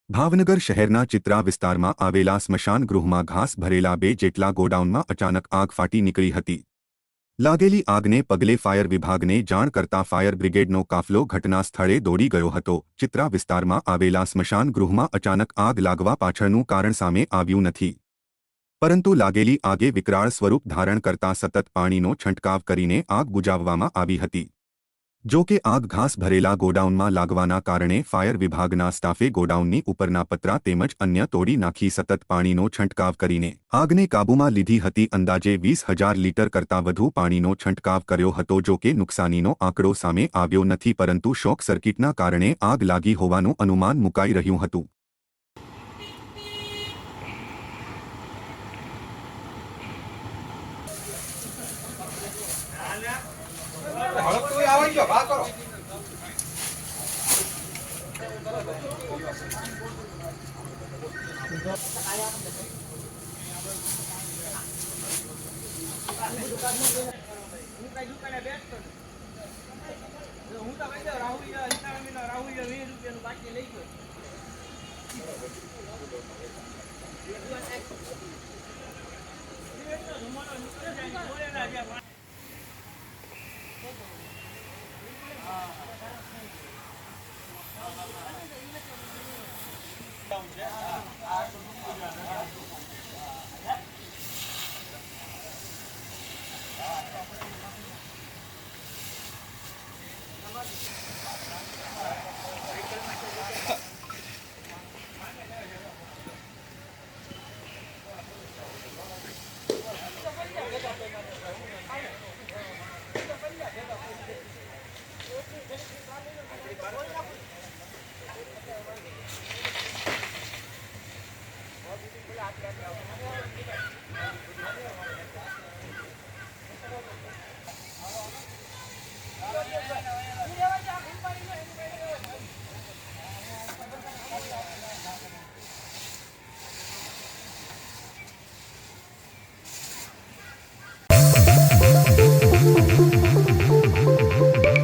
ભાવનગર શહેરના ચિત્રા વિસ્તારમાં આવેલા સ્મશાન ગૃહમાં ઘાસ ભરેલા 2 જેટલા ગોડાઉનમાં અચાનક આગ ફાટી નીકળી હતી। લાગેલી આગને પગલે ફાયર વિભાગને જાણ કરતા ફાયર બ્રિગેડનો કાફલો ઘટના સ્થળે દોડી ગયો હતો। ચિત્રા વિસ્તારમાં આવેલા સ્મશાન ગૃહમાં અચાનક આગ લાગવા પાછળનું કારણ સામે આવ્યું નથી, પરંતુ લાગેલી આગે વિકરાળ સ્વરૂપ ધારણ કરતા સતત પાણીનો છંટકાવ કરીને આગ બુઝાવવામાં આવી હતી। જો કે આગ ઘાસ ભરેલા ગોડાઉનમાં લાગવાના કારણે ફાયર વિભાગના સ્ટાફે ગોડાઉનની ઉપરના પતરા તેમજ અન્ય તોડી નાખી સતત પાણીનો છંટકાવ કરીને આગને કાબૂમાં લીધી હતી। અંદાજે 20,000 લીટર કરતાં વધુ પાણીનો છંટકાવ કર્યો હતો। જો કે નુકસાનીનો આંકડો સામે આવ્યો નથી, પરંતુ શોર્ટ સર્કિટના કારણે આગ લાગી હોવાનું અનુમાન મુકાઈ રહ્યું હતું। રાહુલ